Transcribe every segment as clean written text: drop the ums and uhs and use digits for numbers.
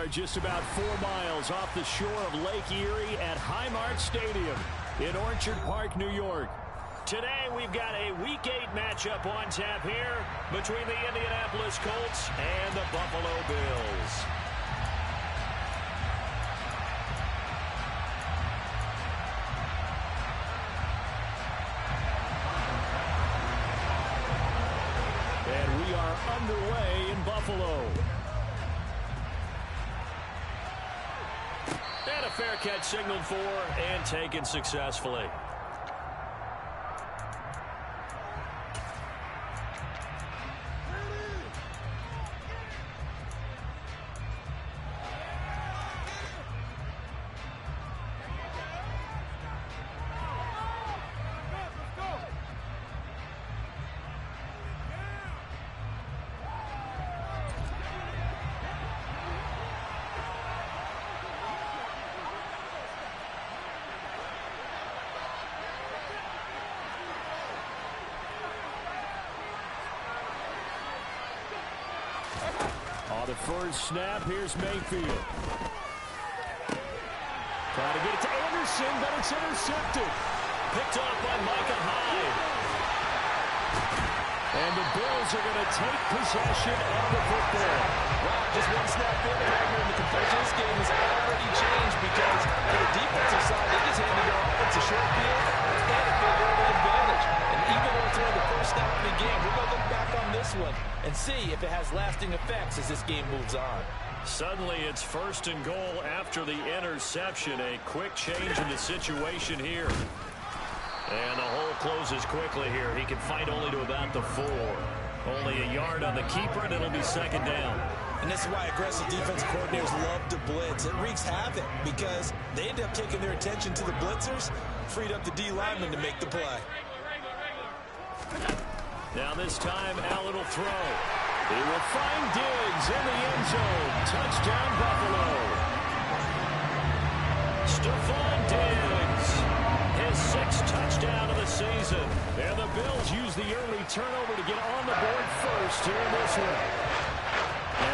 are just about 4 miles off the shore of Lake Erie at Highmark Stadium in Orchard Park, New York. Today we've got a Week 8 matchup on tap here between the Indianapolis Colts and the Buffalo Bills. And we are underway in Buffalo. And a fair catch signaled for and taken successfully. On the first snap, here's Mayfield. Trying to get it to Anderson, but it's intercepted. Picked off by Micah Hyde. And the Bills are going to take possession of the football. Wow, just one snap in, and the complexion of this game has already changed because for the defensive side, they just handed their offense a short field and a big early advantage. And even though it's only the first snap of the game, we're going to look back on this one and see if it has lasting effects as this game moves on. Suddenly it's first and goal after the interception. A quick change in the situation here. And the hole closes quickly here. He can fight only to about the 4. Only a yard on the keeper, and it'll be second down. And this is why aggressive defensive coordinators love to blitz. It wreaks havoc because they end up taking their attention to the blitzers, freed up the D lineman to make the play. Now this time, Allen will throw. He will find Diggs in the end zone. Touchdown, Buffalo. Stephon Diggs, his 6th touchdown of the season. And the Bills use the early turnover to get on the board first here in this one.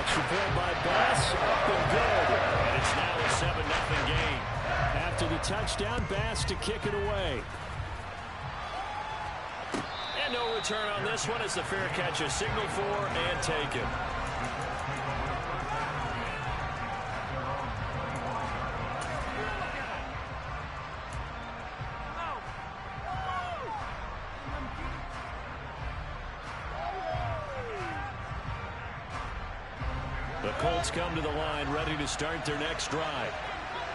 Extra point by Bass, up and good. And it's now a 7-0 game. After the touchdown, Bass to kick it away. And no return on this one as the fair catch is signaled for and taken. The Colts come to the line ready to start their next drive.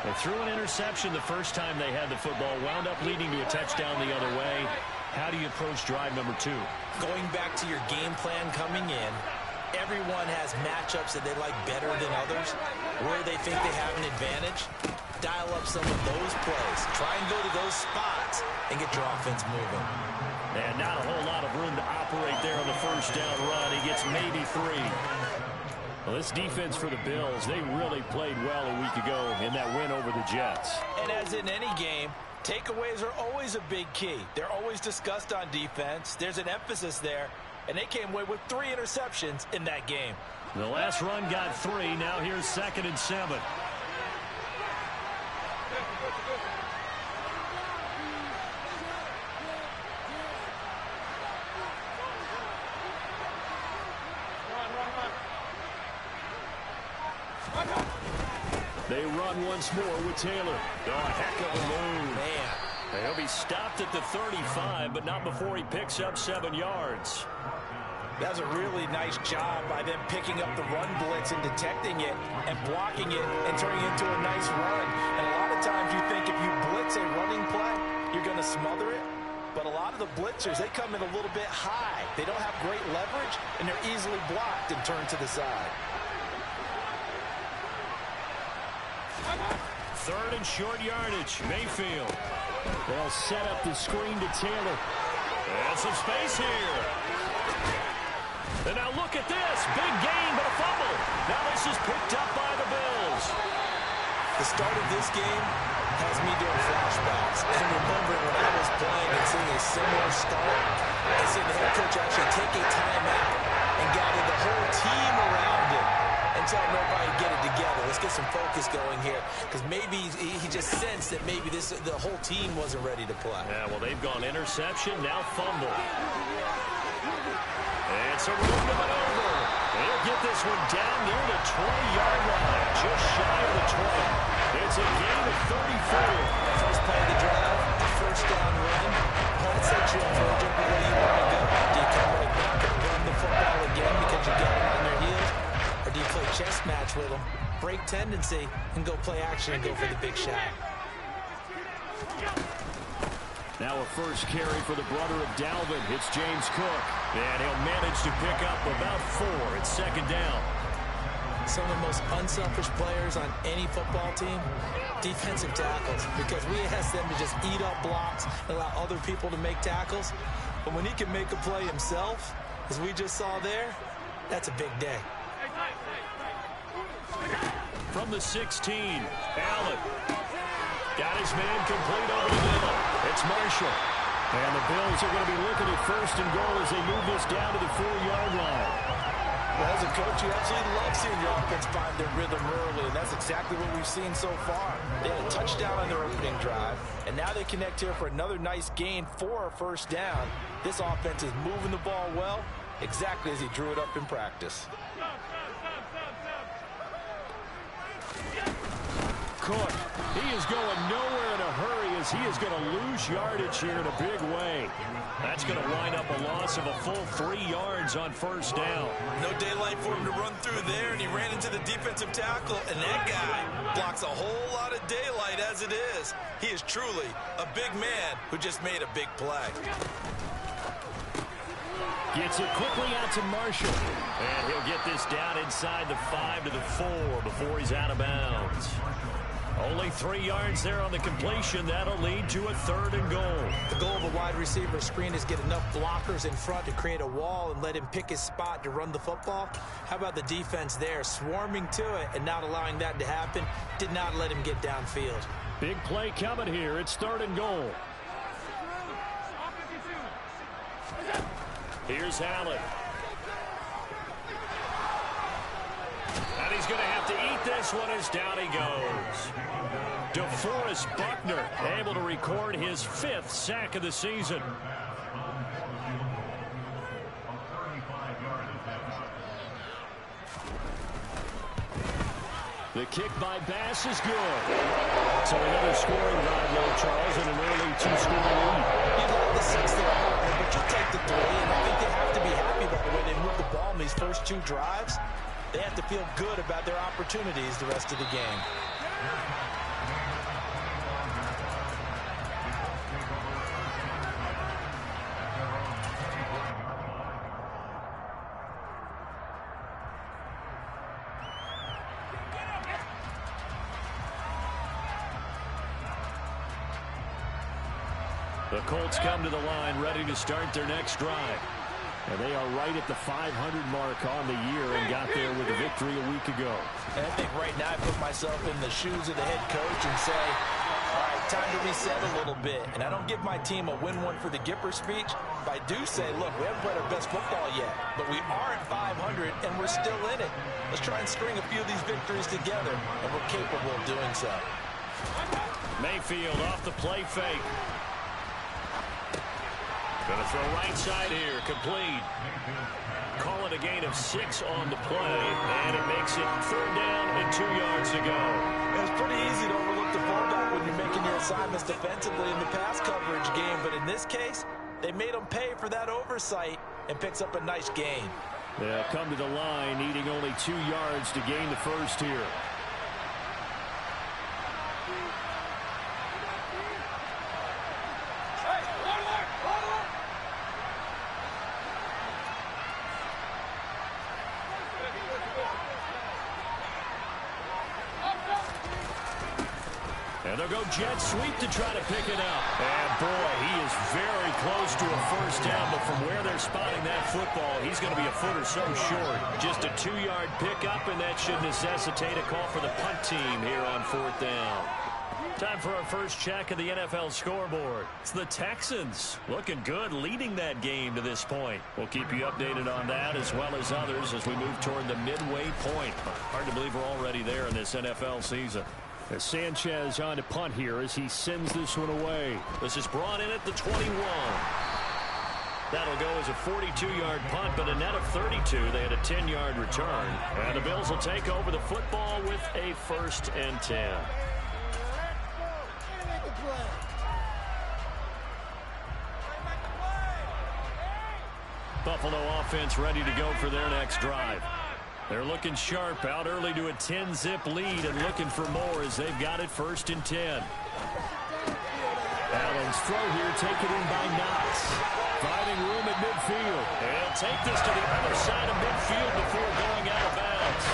They threw an interception the first time they had the football, wound up leading to a touchdown the other way. How do you approach drive number 2? Going back to your game plan coming in, everyone has matchups that they like better than others, where they think they have an advantage. Dial up some of those plays. Try and go to those spots and get your offense moving. And not a whole lot of room to operate there on the first down run. He gets maybe 3. Well, this defense for the Bills, they really played well a week ago in that win over the Jets. And as in any game, takeaways are always a big key. They're always discussed on defense. There's an emphasis there, and they came away with 3 interceptions in that game. The last run got 3. Now here's 2nd and 7. They run once more with Taylor. Oh, a heck of a move. Man. He'll be stopped at the 35, but not before he picks up 7 yards. That's a really nice job by them picking up the run blitz and detecting it and blocking it and turning it into a nice run. And a lot of times you think if you blitz a running play, you're going to smother it. But a lot of the blitzers, they come in a little bit high. They don't have great leverage, and they're easily blocked and turned to the side. 3rd and short yardage. Mayfield. They'll set up the screen to Taylor. And some space here. And now look at this. Big gain, but a fumble. Now this is picked up by the Bills. The start of this game has me doing flashbacks and remembering when I was playing and seeing a similar start and seeing the head coach actually take a timeout and gather the whole team around him and tell them everybody to get it together. let's get some focus going here, because maybe he just sensed that maybe the whole team wasn't ready to play. Yeah, well, they've gone interception, now fumble. It's a run to maneuver. He'll get this one down near the 20-yard line, just shy of the 20. It's a gain of 34. First play of the drive, the first down run. Let's say you approach it, where do you want to go? Do you come right back and run the football again because you got them on their heels? Or do you play chess match with them, break tendency, and go play action and go for the big shot? Now a first carry for the brother of Dalvin. It's James Cook. And he'll manage to pick up about 4. It's second down. Some of the most unselfish players on any football team, defensive tackles, because we ask them to just eat up blocks and allow other people to make tackles. But when he can make a play himself, as we just saw there, that's a big day. From the 16, Allen. Got his man complete over the middle. It's Marshall. And the Bills are going to be looking at first and goal as they move this down to the 4-yard line. Well, as a coach, you absolutely love seeing your offense find their rhythm early, and that's exactly what we've seen so far. They had a touchdown on their opening drive, and now they connect here for another nice gain for a first down. This offense is moving the ball well, exactly as he drew it up in practice. Cook, he is going nowhere in a hurry as he is going to lose yardage here in a big way. That's going to wind up a loss of a full 3 yards on first down. No daylight for him to run through there, and he ran into the defensive tackle, and that guy blocks a whole lot of daylight as it is. He is truly a big man who just made a big play. Gets it quickly out to Marshall. And he'll get this down inside the 5 to the 4 before he's out of bounds. Only 3 yards there on the completion. That'll lead to a 3rd and goal. The goal of a wide receiver screen is get enough blockers in front to create a wall and let him pick his spot to run the football. How about the defense there, swarming to it and not allowing that to happen? Did not let him get downfield. Big play coming here. It's 3rd and goal. Here's Allen. And he's going to have to eat this one as down he goes. DeForest Buckner able to record his 5th sack of the season. The kick by Bass is good. So another scoring drive there, Charles, and an early 2-score lead. You'd like the 6th there, but you'll take the 3, and I think they have to be happy about the way they move the ball in these first 2 drives. They have to feel good about their opportunities the rest of the game. The Colts come to the line ready to start their next drive. And they are right at the 500 mark on the year and got there with a victory a week ago. And I think right now I put myself in the shoes of the head coach and say, all right, time to reset a little bit. And I don't give my team a win one for the Gipper speech, but I do say, look, we haven't played our best football yet, but we are at 500 and we're still in it. Let's try and string a few of these victories together, and we're capable of doing so. Mayfield off the play fake. Going to throw right side here, complete. Call it a gain of 6 on the play, and it makes it 3rd down and 2 yards to go. It's pretty easy to overlook the fullback when you're making your assignments defensively in the pass coverage game, but in this case, they made him pay for that oversight and picks up a nice gain. They'll come to the line, needing only 2 yards to gain the first here. And they'll go jet sweep to try to pick it up. And boy, he is very close to a first down, but from where they're spotting that football, he's going to be a foot or so short. Just a 2-yard pickup, and that should necessitate a call for the punt team here on 4th down. Time for our first check of the NFL scoreboard. It's the Texans looking good, leading that game to this point. We'll keep you updated on that as well as others as we move toward the midway point. Hard to believe we're already there in this NFL season. As Sanchez on to punt here as he sends this one away. This is brought in at the 21. That'll go as a 42-yard punt, but a net of 32. They had a 10-yard return. And the Bills will take over the football with a 1st and 10. Buffalo offense ready to go for their next drive. They're looking sharp, out early to a 10-zip lead and looking for more as they've got it 1st and 10. Allen's throw here taken in by Knox. Finding room at midfield. And take this to the other side of midfield before going out of bounds.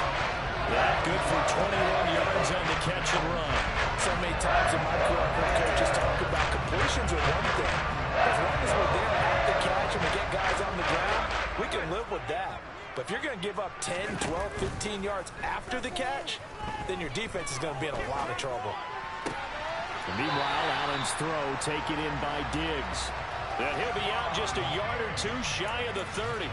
That good for 21 yards on the catch and run. So many times in my career, coaches talk about completions are one thing. As long as we're there at the catch and we get guys on the ground, we can live with that. But if you're going to give up 10, 12, 15 yards after the catch, then your defense is going to be in a lot of trouble. And meanwhile, Allen's throw taken in by Diggs. And he'll be out just a yard or two shy of the 30.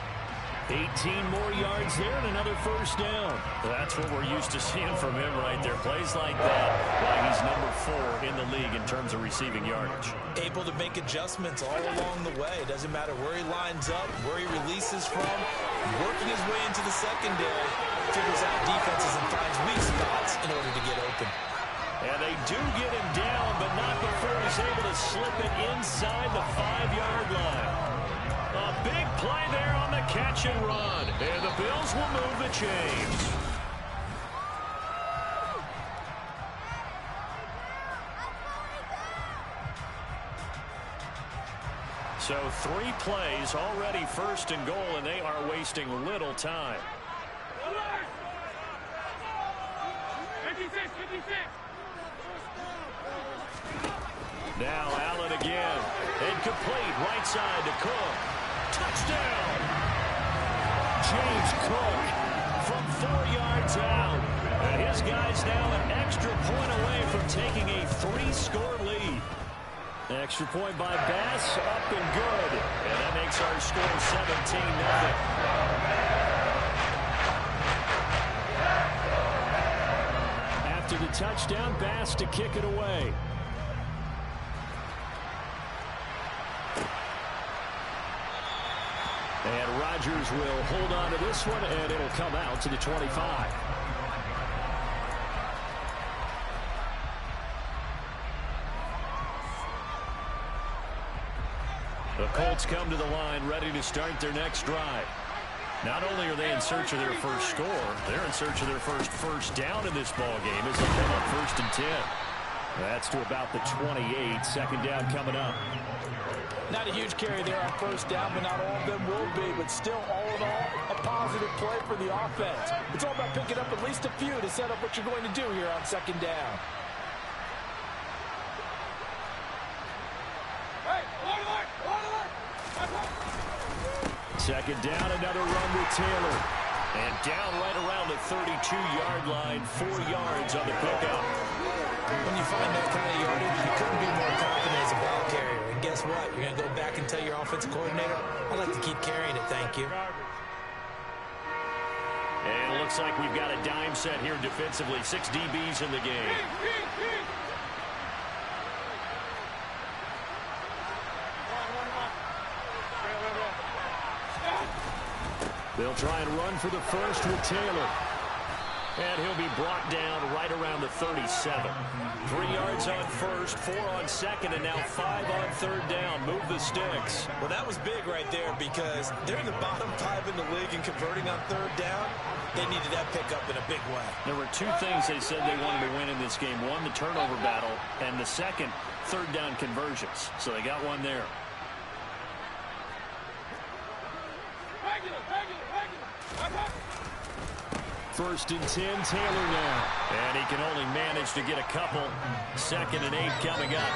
18 more yards there and another 1st down. That's what we're used to seeing from him right there. Plays like that, why he's number 4 in the league in terms of receiving yardage. Able to make adjustments all along the way. Doesn't matter where he lines up, where he releases from. Working his way into the secondary, figures out defenses and finds weak spots in order to get open. And they do get him down, but not before he's able to slip it inside the 5-yard line. A big play there on the catch and run. And the Bills will move the chains. So 3 plays already 1st and goal, and they are wasting little time. 56. Now Allen again. Incomplete. Right side to Cook. Touchdown! James Cook from 4 yards out. And his guy's now an extra point away from taking a 3-score lead. Extra point by Bass, up and good. And that makes our score 17-0. After the touchdown, Bass to kick it away. And Rodgers will hold on to this one, and it'll come out to the 25. The Colts come to the line ready to start their next drive. Not only are they in search of their first score, they're in search of their first down in this ball game as they come up 1st and 10. That's to about the 28. 2nd down coming up. Not a huge carry there on 1st down, but not all of them will be. But still, all in all, a positive play for the offense. It's all about picking up at least a few to set up what you're going to do here on 2nd down. Second down, another run with Taylor. And down right around the 32-yard line, 4 yards on the pickup. When you find that kind of yardage, you couldn't be more confident as a ball carrier. And guess what? You're going to go back and tell your offensive coordinator, I'd like to keep carrying it, thank you. And it looks like we've got a dime set here defensively. 6 DBs in the game. They'll try and run for the first with Taylor. And he'll be brought down right around the 37. 3 yards on first, 4 on second, and now 5 on 3rd down. Move the sticks. Well, that was big right there because they're in the bottom 5 in the league and converting on 3rd down. They needed that pickup in a big way. There were 2 things they said they wanted to win in this game. One, the turnover battle, and the second, 3rd down conversions. So they got one there. First and 10, Taylor now. And he can only manage to get a couple. 2nd and 8 coming up.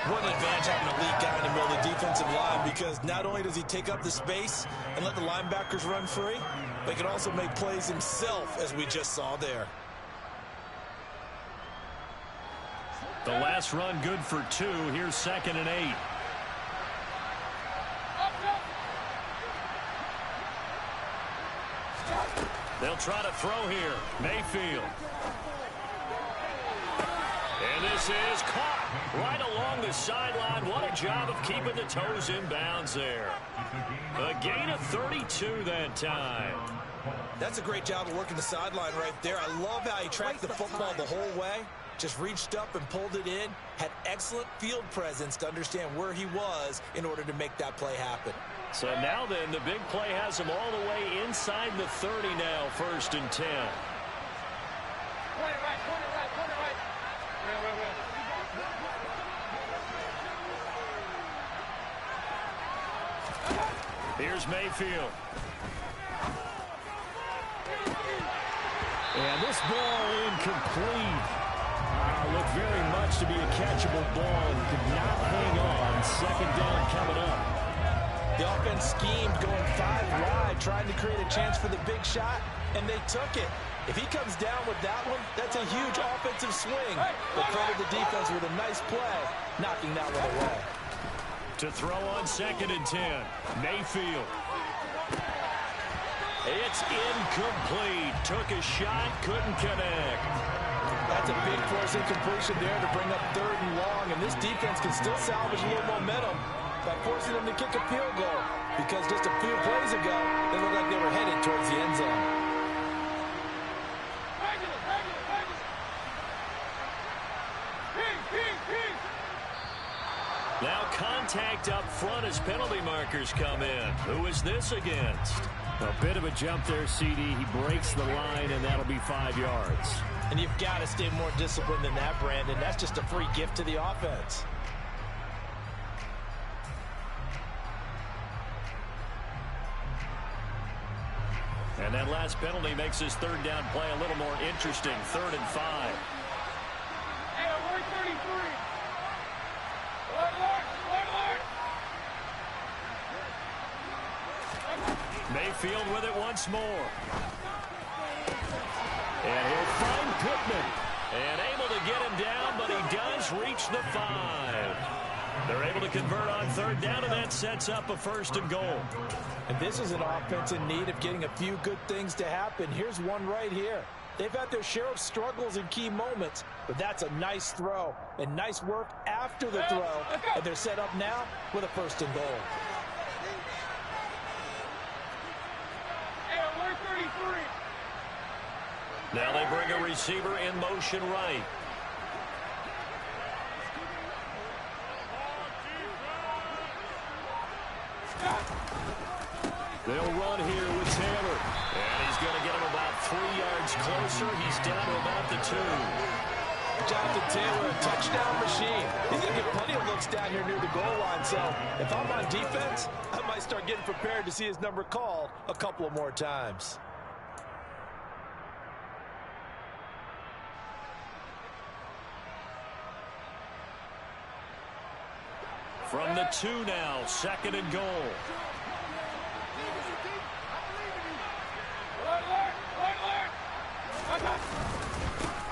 What an advantage having a lead guy in the middle of the defensive line, because not only does he take up the space and let the linebackers run free, but he can also make plays himself, as we just saw there. The last run good for 2. Here's 2nd and 8. They'll try to throw here. Mayfield. And this is caught right along the sideline. What a job of keeping the toes in bounds there. A gain of 32 that time. That's a great job of working the sideline right there. I love how he tracked the football the whole way. Just reached up and pulled it in. Had excellent field presence to understand where he was in order to make that play happen. So now then, the big play has him all the way inside the 30 now, 1st and 10. Point it right. Here's Mayfield. And this ball incomplete. Looked very much to be a catchable ball and could not hang on. 2nd down coming up. The offense schemed going 5 wide, trying to create a chance for the big shot, and they took it. If he comes down with that one, that's a huge offensive swing. But credit the defense with a nice play, knocking that one away. To throw on 2nd and 10, Mayfield. It's incomplete. Took a shot, couldn't connect. That's a big force incompletion there to bring up 3rd and long, and this defense can still salvage a little momentum by forcing them to kick a field goal, because just a few plays ago, they looked like they were headed towards the end zone. Now contact up front as penalty markers come in. Who is this against? A bit of a jump there, CD. He breaks the line, and that'll be 5 yards. And you've got to stay more disciplined than that, Brandon. That's just a free gift to the offense. And that last penalty makes his 3rd down play a little more interesting. 3rd and 5. Hey, 133. Mayfield with it once more. And he'll find Pittman. And able to get him down, but he does reach the 5. They're able to convert on 3rd down, and that sets up a 1st and goal. And this is an offense in need of getting a few good things to happen. Here's one right here. They've had their share of struggles in key moments, but that's a nice throw and nice work after the throw. And they're set up now with a 1st and goal. Hey, 133. Now they bring a receiver in motion right. They'll run here with Taylor. And he's going to get him about 3 yards closer. He's down to about the 2. Jonathan Taylor, a touchdown machine. He's going to get plenty of looks down here near the goal line. So if I'm on defense, I might start getting prepared to see his number called a couple of more times. From the 2 now, 2nd and goal.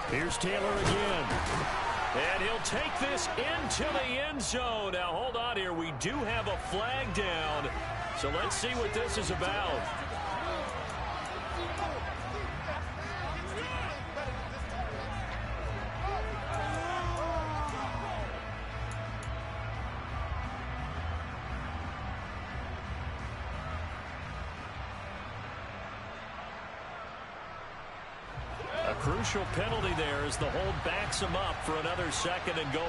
Here's Taylor again. And he'll take this into the end zone. Now, hold on here. We do have a flag down. So let's see what this is about. Crucial penalty there as the hold backs him up for another 2nd and goal.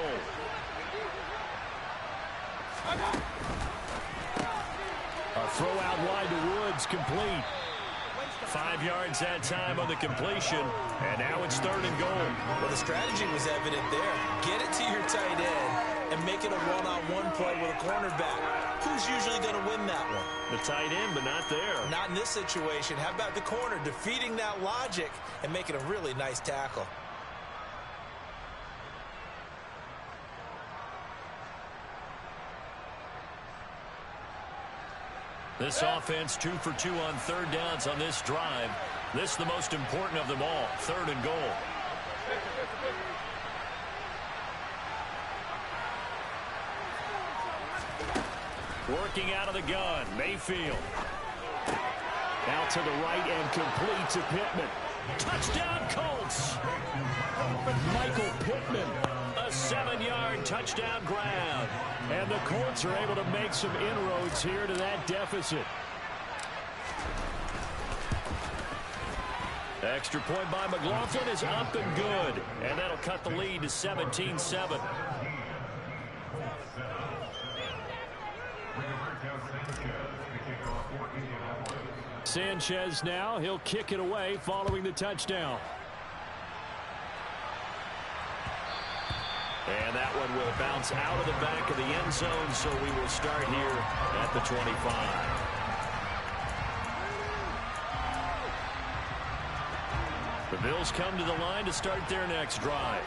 A throw out wide to Woods, complete. 5 yards that time on the completion, and now it's 3rd and goal. Well, the strategy was evident there. Get it to your tight end and make it a one-on-one play with a cornerback. Who's usually going to win that one? The tight end, but not there. Not in this situation. How about the corner defeating that logic and making a really nice tackle? This offense 2 for 2 on 3rd downs on this drive. This is the most important of them all. 3rd and goal. Working out of the gun, Mayfield. Out to the right and complete to Pittman. Touchdown, Colts! Michael Pittman. A 7-yard touchdown grab. And the Colts are able to make some inroads here to that deficit. Extra point by McLaughlin is up and good. And that'll cut the lead to 17-7. Sanchez now. He'll kick it away following the touchdown. And that one will bounce out of the back of the end zone, so we will start here at the 25. The Bills come to the line to start their next drive.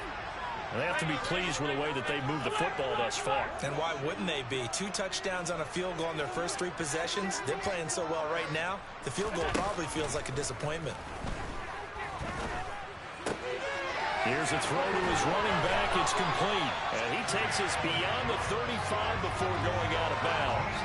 And they have to be pleased with the way that they moved the football thus far. And why wouldn't they be? 2 touchdowns on a field goal in their first 3 possessions. They're playing so well right now, the field goal probably feels like a disappointment. Here's a throw to his running back. It's complete. And he takes us beyond the 35 before going out of bounds.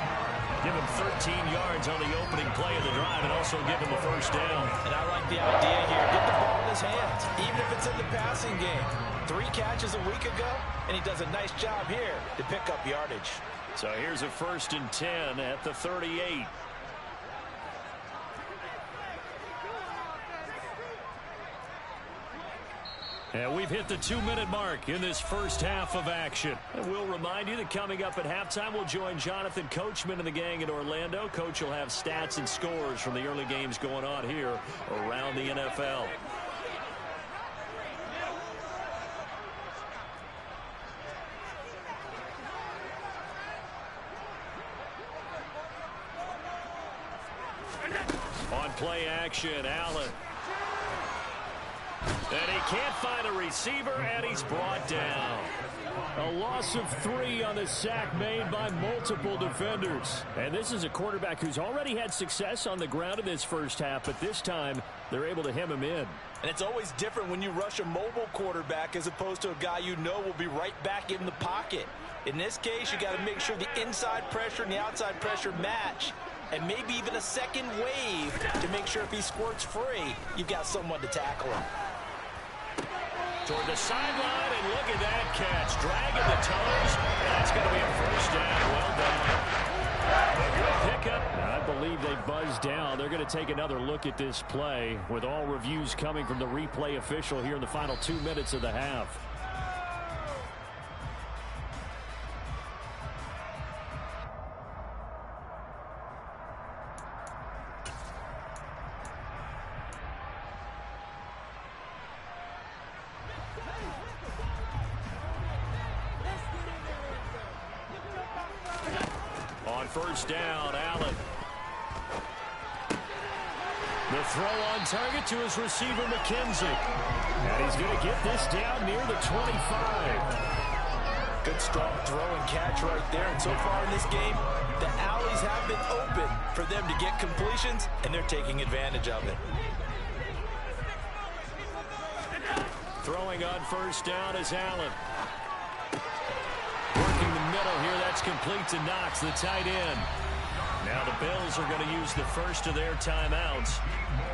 Give him 13 yards on the opening play of the drive and also give him a first down. And I like the idea here. Get the ball in his hands, even if it's in the passing game. 3 catches a week ago, and he does a nice job here to pick up yardage. So here's a 1st and 10 at the 38. And we've hit the 2-minute mark in this first half of action. And we'll remind you that coming up at halftime, we'll join Jonathan Coachman and the gang in Orlando. Coach will have stats and scores from the early games going on here around the NFL. On play action, Allen. And he can't find a receiver, and he's brought down. A loss of 3 on the sack made by multiple defenders. And this is a quarterback who's already had success on the ground in this first half, but this time they're able to hem him in. And it's always different when you rush a mobile quarterback as opposed to a guy you know will be right back in the pocket. In this case, you got to make sure the inside pressure and the outside pressure match, and maybe even a second wave to make sure if he squirts free, you've got someone to tackle him. Toward the sideline, and look at that catch. Dragging the toes, and that's going to be a first down. Well done. A good pickup. I believe they buzzed down. They're going to take another look at this play with all reviews coming from the replay official here in the final 2 minutes of the half. First down, Allen. The throw on target to his receiver, McKenzie. And he's going to get this down near the 25. Good strong throw and catch right there. And so far in this game, the alleys have been open for them to get completions, and they're taking advantage of it. Throwing on first down is Allen. Working the middle here, that's complete to Knox, the tight end. Now the Bills are going to use the first of their timeouts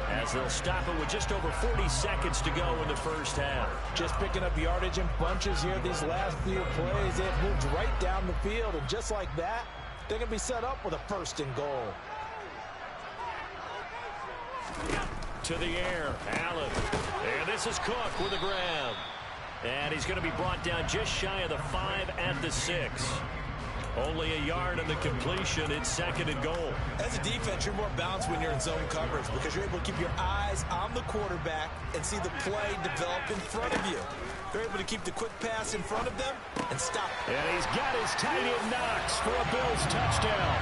as they'll stop it with just over 40 seconds to go in the first half. Just picking up yardage in bunches here these last few plays. They've moved right down the field, and just like that, they're going to be set up with a 1st and goal. To the air, Allen. And this is Cook with a grab. And he's going to be brought down just shy of the 5 at the 6. Only a yard on the completion. It's 2nd and goal. As a defense, you're more balanced when you're in zone coverage because you're able to keep your eyes on the quarterback and see the play develop in front of you. They're able to keep the quick pass in front of them and stop. And he's got his tight end Knox for a Bills touchdown.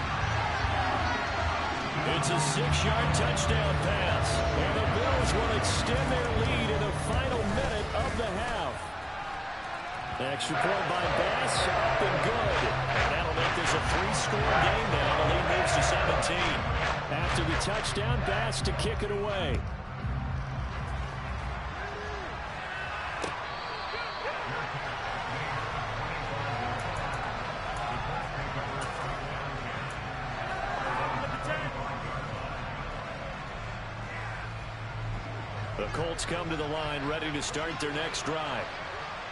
It's a 6-yard touchdown pass. And the Bills will extend their lead in the final minute of the half. Extra point by Bass, up and good. And that'll make this a 3-score game now. The lead moves to 17. After the touchdown, Bass to kick it away. The Colts come to the line ready to start their next drive.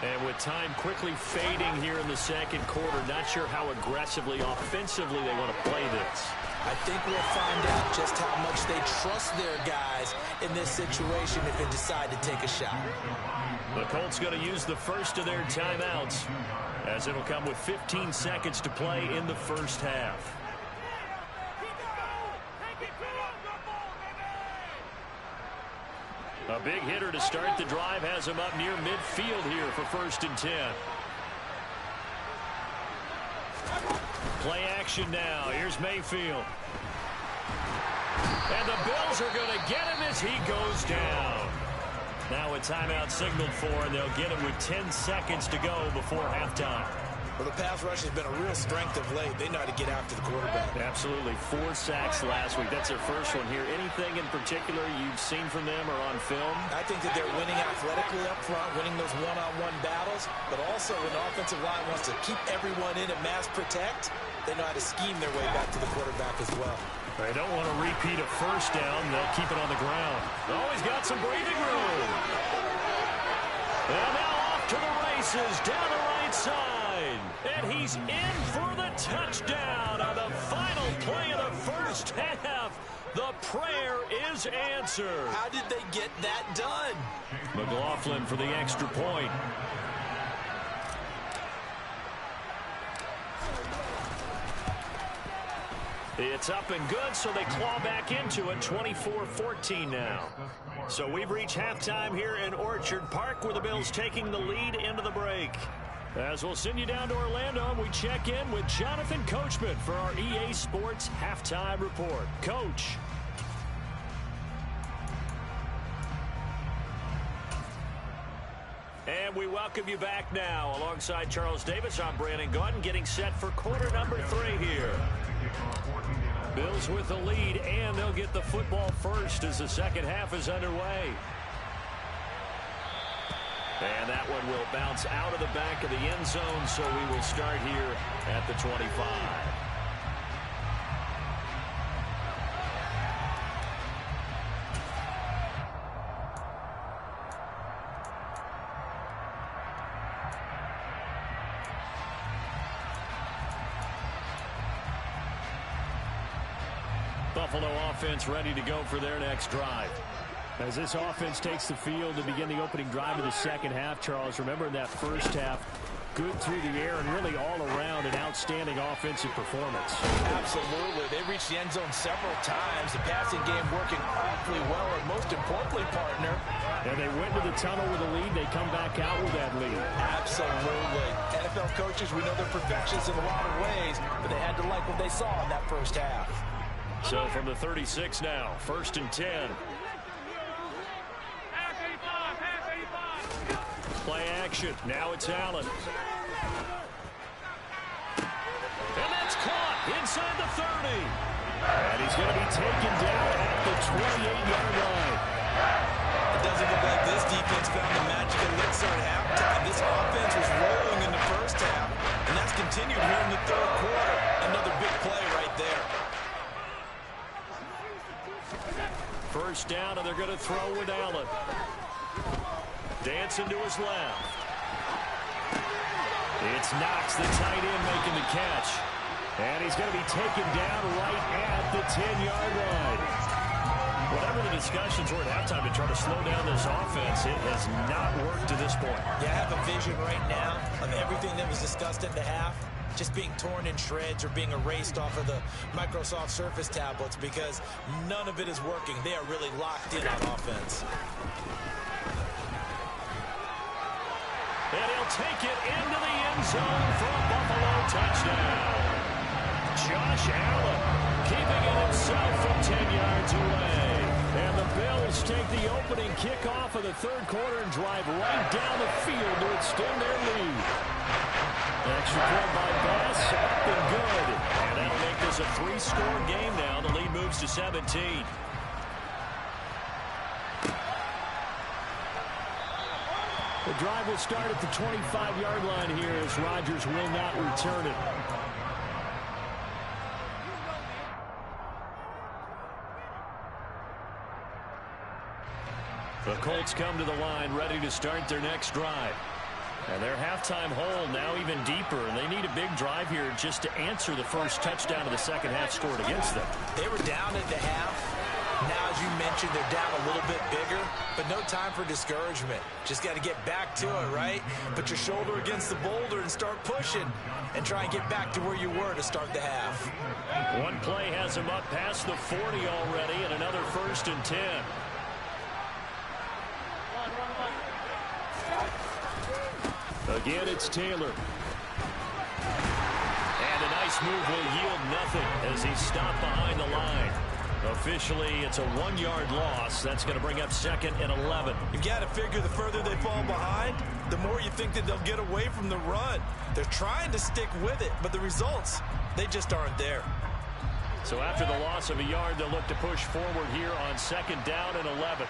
And with time quickly fading here in the second quarter, not sure how aggressively, offensively they want to play this. I think we'll find out just how much they trust their guys in this situation if they decide to take a shot. The Colts going to use the first of their timeouts, as it'll come with 15 seconds to play in the first half. A big hitter to start the drive has him up near midfield here for 1st and 10. Play action now. Here's Mayfield. And the Bills are going to get him as he goes down. Now a timeout signaled for, and they'll get him with 10 seconds to go before halftime. Well, the pass rush has been a real strength of late. They know how to get after the quarterback. Absolutely. 4 sacks last week. That's their first one here. Anything in particular you've seen from them or on film? I think that they're winning athletically up front, winning those one-on-one battles, but also when the offensive line wants to keep everyone in and mass protect, they know how to scheme their way back to the quarterback as well. They don't want to repeat a first down. They'll keep it on the ground. Always got some breathing room. And now off to the races down the right side. And he's in for the touchdown on the final play of the first half. The prayer is answered. How did they get that done? McLaughlin for the extra point. It's up and good, so they claw back into it, 24-14 now. So we've reached halftime here in Orchard Park, where the Bills taking the lead into the break. As we'll send you down to Orlando, and we check in with Jonathan Coachman for our EA Sports Halftime Report. Coach. And we welcome you back now. Alongside Charles Davis, I'm Brandon Gaudin, getting set for quarter number 3 here. Bills with the lead, and they'll get the football first as the second half is underway. And that one will bounce out of the back of the end zone, so we will start here at the 25. Buffalo offense ready to go for their next drive. As this offense takes the field to begin the opening drive of the second half, Charles, remember in that first half, good through the air and really all around an outstanding offensive performance. Absolutely. They reached the end zone several times. The passing game working awfully well, and most importantly, partner. And they went to the tunnel with a lead. They come back out with that lead. Absolutely. NFL coaches, we know they're perfectionists in a lot of ways, but they had to like what they saw in that first half. So from the 36 now, 1st and 10. Play action. Now it's Allen. And that's caught inside the 30. And he's going to be taken down at the 28-yard line. It doesn't look like this defense found the magic elixir at halftime. This offense was rolling in the first half, and that's continued here in the third quarter. Another big play right there. First down, and they're going to throw with Allen. Dancing to his left. It's Knox, the tight end, making the catch. And he's going to be taken down right at the 10-yard line. Whatever the discussions were at halftime to try to slow down this offense, it has not worked to this point. Yeah, I have a vision right now of everything that was discussed at the half just being torn in shreds or being erased off of the Microsoft Surface tablets because none of it is working. They are really locked in on offense. And he'll take it into the end zone for a Buffalo touchdown. Josh Allen keeping it himself from 10 yards away. And the Bills take the opening kickoff of the third quarter and drive right down the field to extend their lead. Extra point by Bass, up and good. And that'll make this a 3-score game now. The lead moves to 17. The drive will start at the 25-yard line here as Rodgers will not return it. The Colts come to the line ready to start their next drive. And their halftime hole now even deeper, and they need a big drive here just to answer the first touchdown of the second half scored against them. They were down at the half. Now, as you mentioned, they're down a little bit bigger, but no time for discouragement. Just got to get back to it, right? Put your shoulder against the boulder and start pushing and try and get back to where you were to start the half. One play has them up past the 40 already, and another 1st and 10. Again, it's Taylor. And a nice move will yield nothing as he's stopped behind the line. Officially, it's a 1-yard loss. That's going to bring up 2nd and 11. You got to figure the further they fall behind, the more you think that they'll get away from the run. They're trying to stick with it, but the results, they just aren't there. So after the loss of a yard, they'll look to push forward here on 2nd down and 11.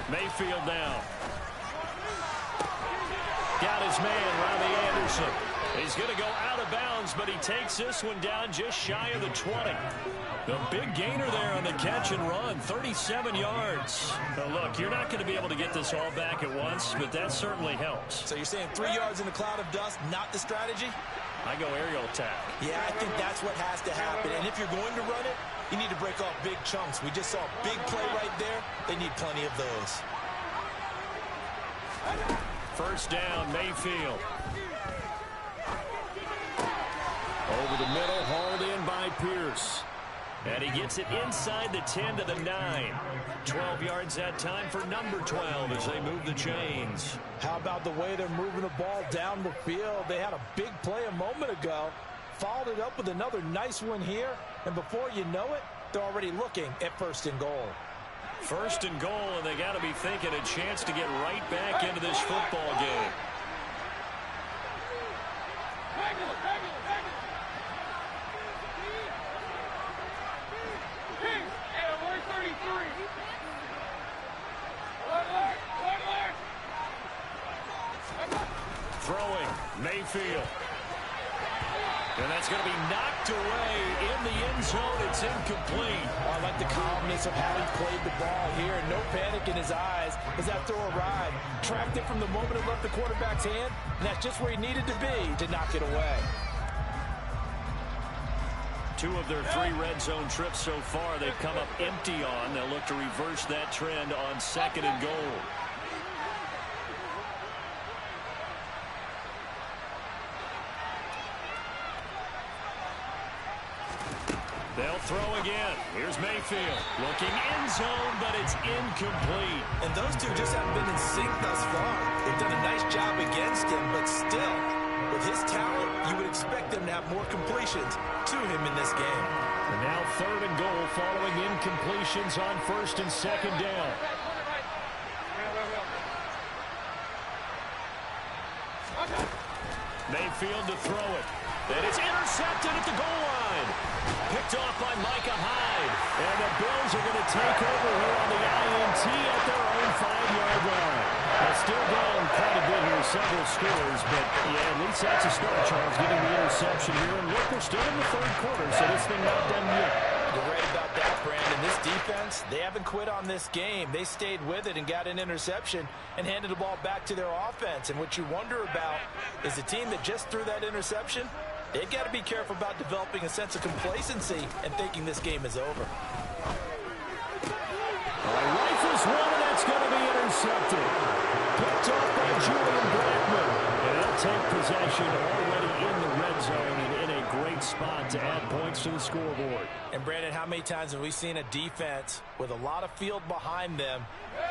Mayfield now. Got his man, Robbie Anderson. He's going to go out of bounds, but he takes this one down just shy of the 20. The big gainer there on the catch and run, 37 yards. Now look, you're not going to be able to get this all back at once, but that certainly helps. So you're saying 3 yards in a cloud of dust, not the strategy? I go aerial attack. Yeah, I think that's what has to happen. And if you're going to run it, you need to break off big chunks. We just saw a big play right there. They need plenty of those. 1st down, Mayfield. Over the middle, hauled in by Pierce. And he gets it inside the 10 to the 9. 12 yards that time for number 12 as they move the chains. How about the way they're moving the ball down the field? They had a big play a moment ago. Followed it up with another nice one here. And before you know it, they're already looking at 1st and goal. 1st and goal, and they got to be thinking a chance to get right back into this football game. Throwing, Mayfield. And that's going to be knocked away in the end zone. It's incomplete. I like the calmness of how he played the ball here. No panic in his eyes as that throw arrived. Tracked it from the moment it left the quarterback's hand, and that's just where he needed to be to knock it away. 2 of their 3 red zone trips so far they've come up empty on. They'll look to reverse that trend on 2nd and goal. They'll throw again. Here's Mayfield. Looking end zone, but it's incomplete. And those two just haven't been in sync thus far. They've done a nice job against him, but still, with his talent, you would expect them to have more completions to him in this game. And now 3rd and goal following incompletions on 1st and 2nd down. Mayfield to throw it. And it's intercepted at the goal line. Picked off by Micah Hyde. And the Bills are going to take over here on the INT at their own 5-yard line. They're still down quite a bit here, several scores. But, yeah, at least that's a start, Charles, getting the interception here. And look, we're still in the 3rd quarter, so this thing not done yet. You're right about that, Brandon. This defense, they haven't quit on this game. They stayed with it and got an interception and handed the ball back to their offense. And what you wonder about is the team that just threw that interception, they've got to be careful about developing a sense of complacency and thinking this game is over. Rifles one, and that's going to be intercepted. Picked off by Julian Blackman. And they'll take possession already in the red zone and in a great spot to add points to the scoreboard. And, Brandon, how many times have we seen a defense with a lot of field behind them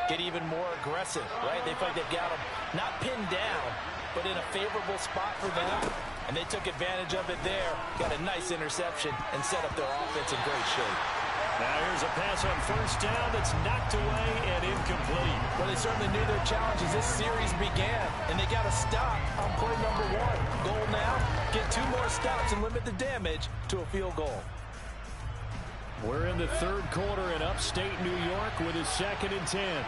get even more aggressive, right? They feel like they've got them not pinned down, but in a favorable spot for them. And they took advantage of it there, got a nice interception, and set up their offense in great shape. Now here's a pass on 1st down that's knocked away and incomplete. Well, they certainly knew their challenge as this series began, and they got to stop on play number 1. Goal now, get 2 more stops and limit the damage to a field goal. We're in the 3rd quarter in upstate New York with a 2nd and 10.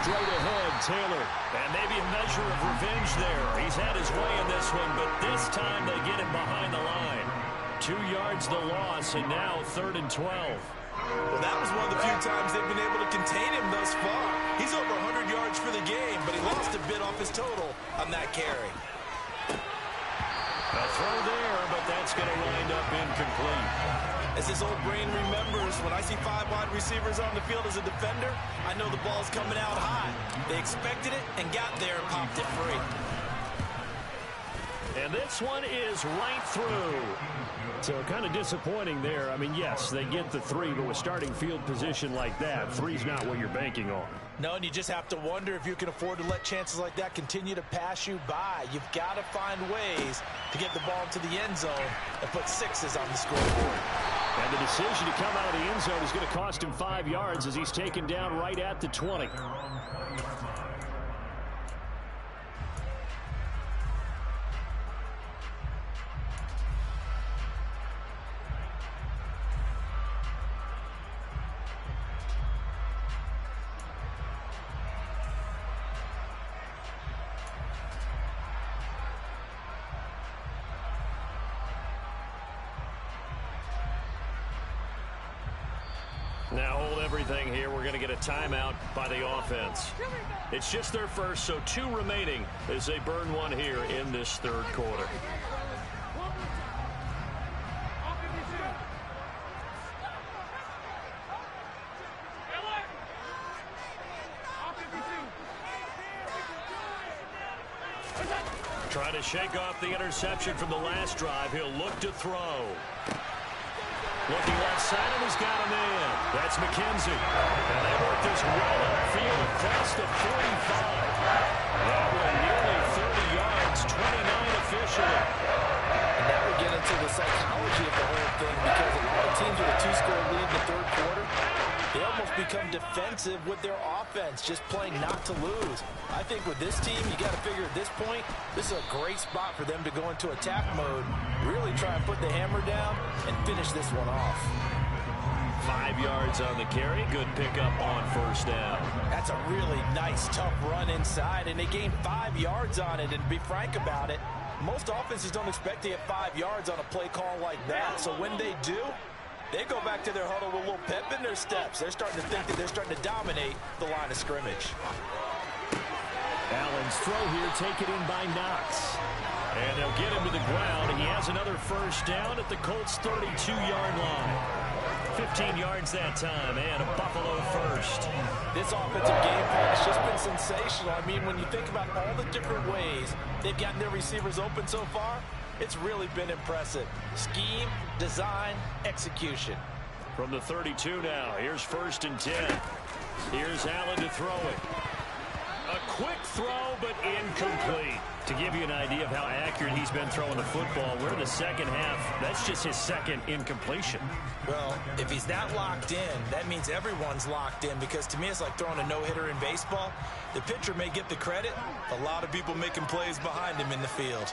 straight ahead, Taylor. And maybe a measure of revenge there. He's had his way in this one, but this time they get him behind the line. 2 yards the loss, and now 3rd and 12. Well, that was one of the few times they've been able to contain him thus far. He's over 100 yards for the game, but he lost a bit off his total on that carry. A throw there, but that's going to wind up incomplete. As his old brain remembers, when I see 5 wide receivers on the field as a defender, I know the ball's coming out high. They expected it and got there and popped it free. And this one is right through. So kind of disappointing there. I mean, yes, they get the 3, but with starting field position like that, 3's not what you're banking on. No, and you just have to wonder if you can afford to let chances like that continue to pass you by. You've got to find ways to get the ball into the end zone and put 6s on the scoreboard. And the decision to come out of the end zone is going to cost him 5 yards as he's taken down right at the 20. Now hold everything here. We're going to get a timeout by the offense. It's just their first, so 2 remaining as they burn one here in this 3rd quarter. Trying to shake off the interception from the last drive. He'll look to throw. Looking left side, and he's got a man. That's McKenzie. And they work this well upfield across the 45. That one nearly 30 yards, 29 officially. And now we get into the psychology of the whole thing, because a lot of teams with a 2-score lead in the 3rd quarter, they almost become defensive with their offense, just playing not to lose. I think with this team, you got to figure at this point, this is a great spot for them to go into attack mode, really try and put the hammer down and finish this one off. 5 yards on the carry. Good pickup on 1st down. That's a really nice, tough run inside, and they gained 5 yards on it. And to be frank about it, most offenses don't expect to get 5 yards on a play call like that. So when they do, they go back to their huddle with a little pep in their steps. They're starting to think that they're starting to dominate the line of scrimmage. Allen's throw here taken in by Knox. And they'll get him to the ground. He has another 1st down at the Colts' 32-yard line. 15 yards that time, and a Buffalo 1st. This offensive game plan has just been sensational. I mean, when you think about all the different ways they've gotten their receivers open so far, it's really been impressive. Scheme, design, execution. From the 32 now, here's 1st and 10. Here's Allen to throw it. A quick throw, but incomplete. To give you an idea of how accurate he's been throwing the football, we're in the 2nd half. That's just his 2nd incompletion. Well, if he's not locked in, that means everyone's locked in, because to me it's like throwing a no-hitter in baseball. The pitcher may get the credit, a lot of people making plays behind him in the field.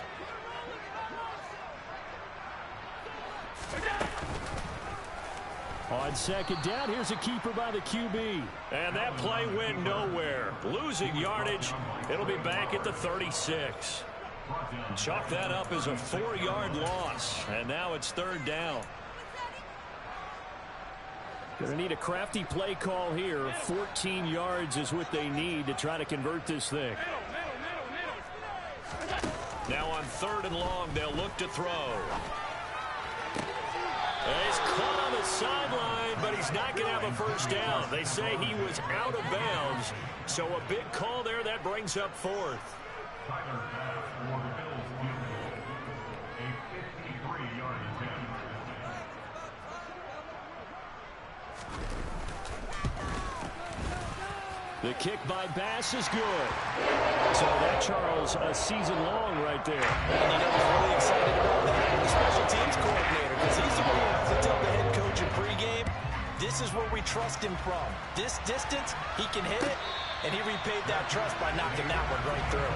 On 2nd down, here's a keeper by the QB. And that play went nowhere. Losing yardage. It'll be back at the 36. Chalk that up as a 4-yard loss. And now it's 3rd down. Going to need a crafty play call here. 14 yards is what they need to try to convert this thing. Now on 3rd and long, they'll look to throw. He's caught on the sideline, but he's not going to have a 1st down. They say he was out of bounds, so a big call there that brings up 4th. The kick by Bass is good. So that, Charles, a season long right there. And you know who's really excited about that? The special teams coordinator, because he's the one who has to tell the head coach in pregame, this is where we trust him from. This distance, he can hit it, and he repaid that trust by knocking that one right through.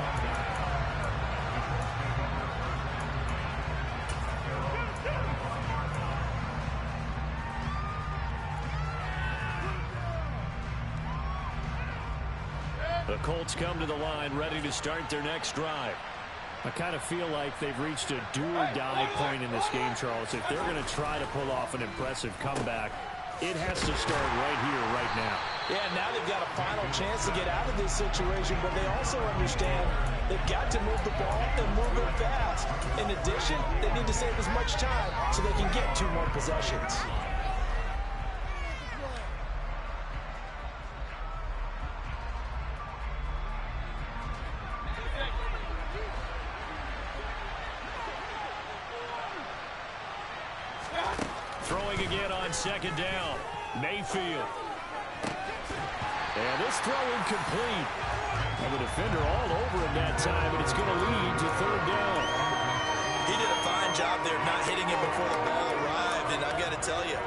The Colts come to the line ready to start their next drive. I kind of feel like they've reached a do-or-die point in this game, Charles. If they're going to try to pull off an impressive comeback, it has to start right here, right now. Yeah, now they've got a final chance to get out of this situation, but they also understand they've got to move the ball and move it fast. In addition, they need to save as much time so they can get 2 more possessions. Throwing again on second down. Mayfield. And this throw incomplete. And the defender all over him that time, and it's going to lead to third down. He did a fine job there not hitting him before the ball arrived, and I've got to tell you,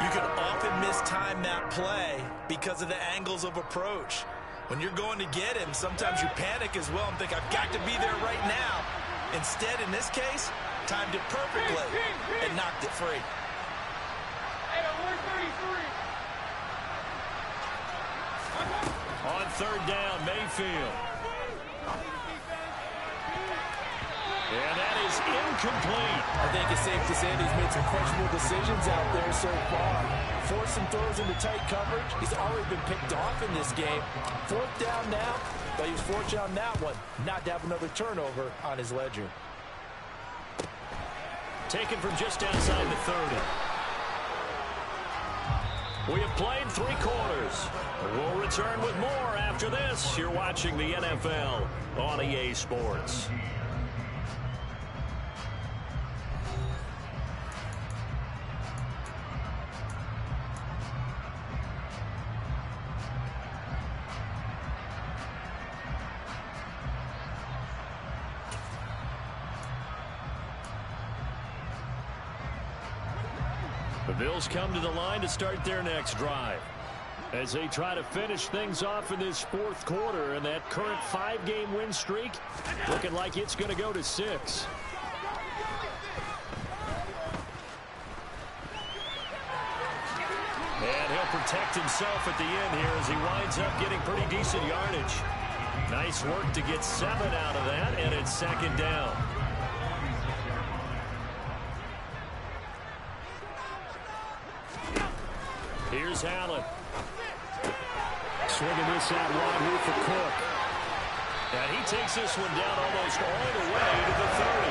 you can often mistime that play because of the angles of approach. When you're going to get him, sometimes you panic as well and think, I've got to be there right now. Instead, in this case, timed it perfectly and knocked it free. On third down, Mayfield. And that is incomplete. I think it's safe to say that he's made some questionable decisions out there so far. Forced some throws into tight coverage. He's already been picked off in this game. 4th down now, but he was fortunate on that one not to have another turnover on his ledger. Taken from just outside the 30. We have played 3 quarters. We'll return with more after this. You're watching the NFL on EA Sports. The Bills come to the line to start their next drive as they try to finish things off in this 4th quarter, and that current 5-game win streak looking like it's going to go to 6. And he'll protect himself at the end here as he winds up getting pretty decent yardage. Nice work to get 7 out of that, and it's 2nd down. Here's Allen. Swinging this out wide here for Cook. And he takes this one down almost all the way to the 30.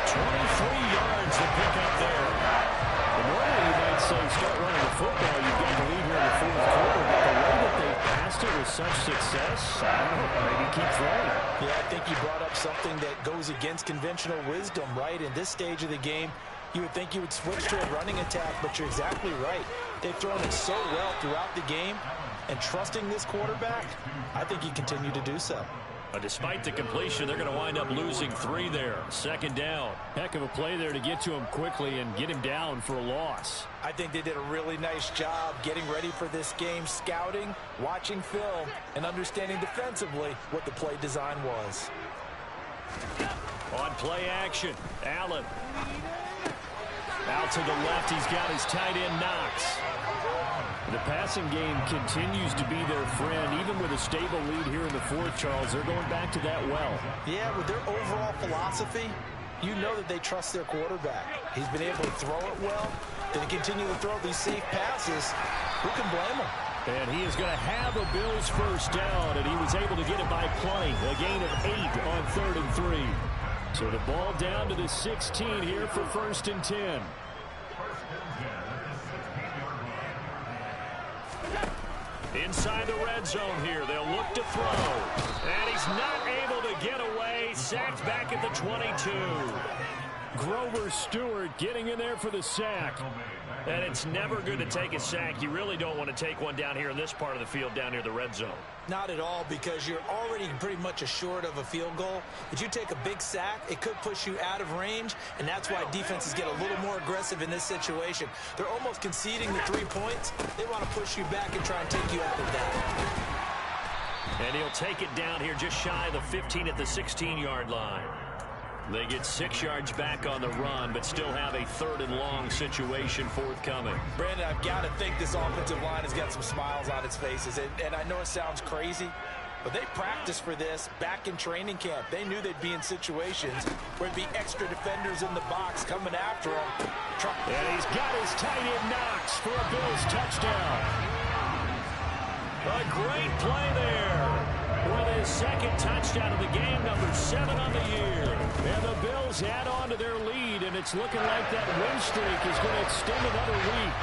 23 yards to pick up there. And normally you might say start running the football. You've got the lead here in the 4th quarter. But the way that they passed it with such success, I don't know, maybe keep throwing. Yeah, I think you brought up something that goes against conventional wisdom, right? In this stage of the game, you would think you would switch to a running attack, but you're exactly right. They've thrown it so well throughout the game, and trusting this quarterback, I think you continue to do so. But despite the completion, they're going to wind up losing 3 there. 2nd down. Heck of a play there to get to him quickly and get him down for a loss. I think they did a really nice job getting ready for this game, scouting, watching film, and understanding defensively what the play design was. On play action, Allen. Out to the left, he's got his tight end Knox. The passing game continues to be their friend. Even with a stable lead here in the 4th, Charles, they're going back to that well. Yeah, with their overall philosophy, you know that they trust their quarterback. He's been able to throw it well. They continue to throw these safe passes. Who can blame him? And he is going to have a Bills first down, and he was able to get it by playing. A gain of 8 on 3rd and 3. So the ball down to the 16 here for 1st and 10. Inside the red zone here, they'll look to throw. And he's not able to get away. Sacked back at the 22. Grover Stewart getting in there for the sack. And it's never good to take a sack. You really don't want to take one down here in this part of the field down near the red zone. Not at all, because you're already pretty much assured of a field goal. If you take a big sack, it could push you out of range, and that's why defenses get a little more aggressive in this situation. They're almost conceding the 3 points. They want to push you back and try and take you out of that. And he'll take it down here just shy of the 15 at the 16-yard line. They get 6 yards back on the run, but still have a 3rd and long situation forthcoming. Brandon, I've got to think this offensive line has got some smiles on its faces. And I know it sounds crazy, But they practiced for this back in training camp. They knew they'd be in situations where there'd be extra defenders in the box coming after him. And he's got his tight end Knox for a Bills touchdown. A great play there with his second touchdown of the game, number 7 on the year. And the Bills add on to their lead, and it's looking like that win streak is going to extend another week.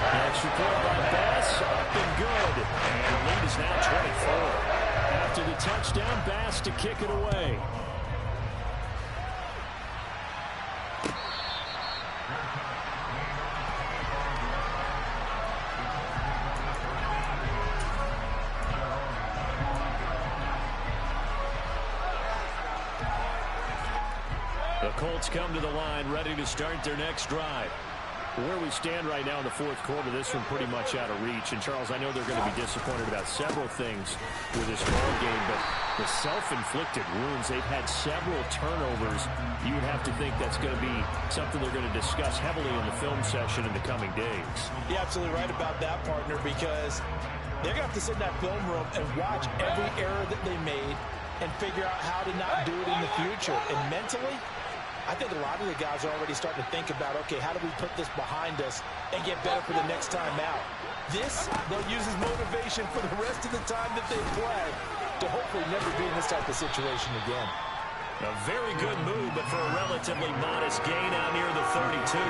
Extra point by Bass, up and good. And the lead is now 24. After the touchdown, Bass to kick it away. The Colts come to the line, ready to start their next drive. Where we stand right now in the fourth quarter, this one pretty much out of reach. And, Charles, I know they're going to be disappointed about several things with this ball game, but the self-inflicted wounds, they've had several turnovers. You would have to think that's going to be something they're going to discuss heavily in the film session in the coming days. You're absolutely right about that, partner, because they're going to have to sit in that film room and watch every error that they made and figure out how to not do it in the future. And mentally, I think a lot of the guys are already starting to think about, okay, how do we put this behind us and get better for the next time out? This, they'll use as motivation for the rest of the time that they play to hopefully never be in this type of situation again. A very good move, but for a relatively modest gain out near the 32.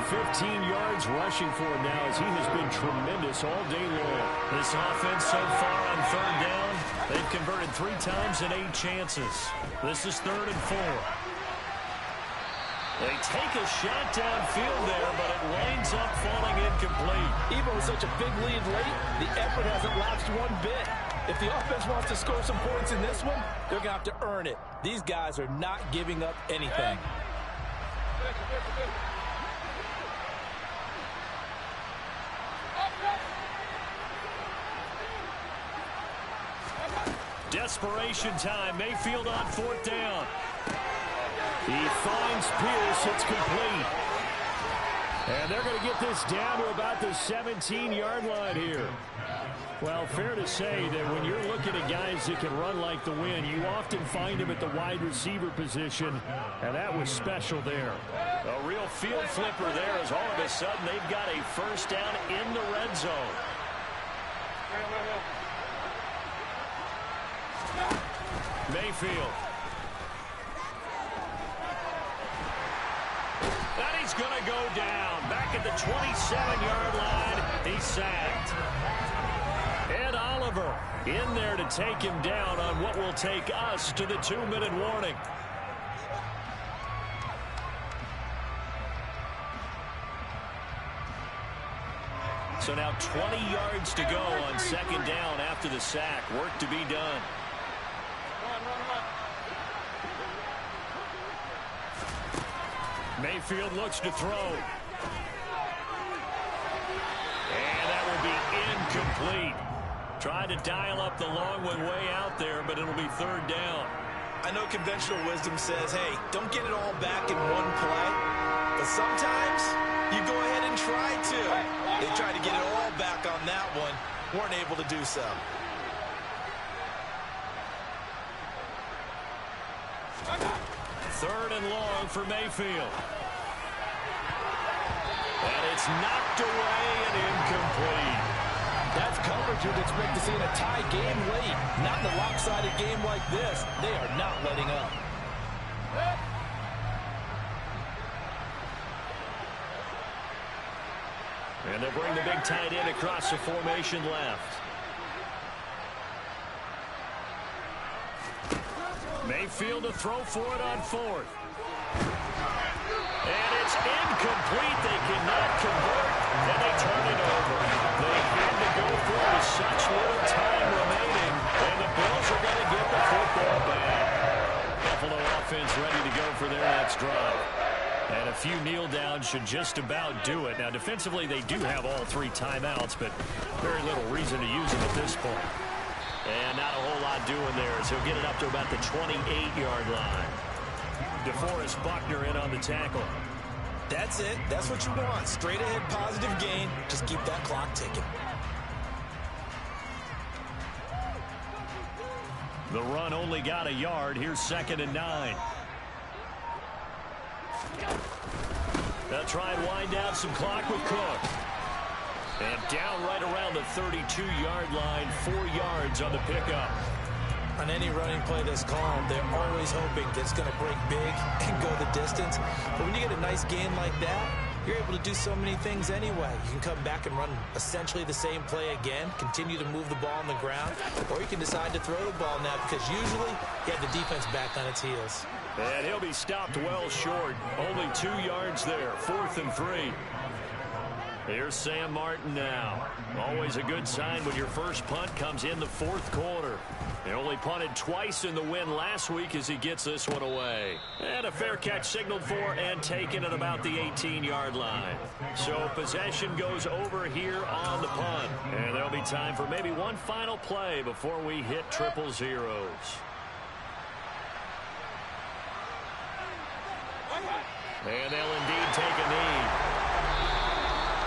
115 yards rushing for him now as he has been tremendous all day long. This offense so far on third down, they've converted 3 times in 8 chances. This is 3rd and 4. They take a shot downfield there, but it winds up falling incomplete. Even with such a big lead late, the effort hasn't lapsed one bit. If the offense wants to score some points in this one, they're going to have to earn it. These guys are not giving up anything. Desperation time. Mayfield on 4th down. He finds Pierce. It's complete. And they're going to get this down to about the 17-yard line here. Well, fair to say that when you're looking at guys that can run like the wind, you often find them at the wide receiver position, and that was special there. A real field flipper there as all of a sudden they've got a first down in the red zone. Mayfield. And he's going to go down. Back at the 27-yard line, he's sacked. Ed Oliver in there to take him down on what will take us to the 2-minute warning. So now 20 yards to go on 2nd down after the sack. Work to be done. Mayfield looks to throw. And that will be incomplete. Tried to dial up the long one way out there, but it'll be 3rd down. I know conventional wisdom says, hey, don't get it all back in one play. But sometimes you go ahead and try to. They tried to get it all back on that one. Weren't able to do so. Third and long for Mayfield. And it's knocked away and incomplete. That's coverage you'd expect to see in a tie game late. Not in a lopsided game like this. They are not letting up. And they'll bring the big tight end across the formation left. Mayfield to throw for it on 4th. And it's incomplete. They cannot convert, and they turn it over. They had to go for it with such little time remaining, and the Bills are going to get the football back. Buffalo offense ready to go for their next drive. And a few kneel downs should just about do it. Now, defensively, they do have all 3 timeouts, but very little reason to use them at this point. And not a whole lot doing there as he'll get it up to about the 28-yard line. DeForest Buckner in on the tackle. That's it. That's what you want. Straight ahead positive gain. Just keep that clock ticking. The run only got a yard. Here's 2nd and 9. They'll try and wind down some clock with Cook. And down right around the 32-yard line, 4 yards on the pickup. On any running play that's called, they're always hoping that it's going to break big and go the distance. But when you get a nice gain like that, you're able to do so many things anyway. You can come back and run essentially the same play again, continue to move the ball on the ground, or you can decide to throw the ball now because usually you have the defense back on its heels. And he'll be stopped well short. Only 2 yards there. 4th and 3. Here's Sam Martin now. Always a good sign when your first punt comes in the 4th quarter. He only punted twice in the win last week as he gets this one away. And a fair catch signaled for and taken at about the 18-yard line. So possession goes over here on the punt. And there'll be time for maybe one final play before we hit 000. And they'll indeed take a knee.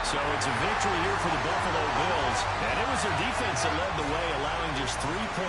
So it's a victory here for the Buffalo Bills. And it was their defense that led the way, allowing just 3 points.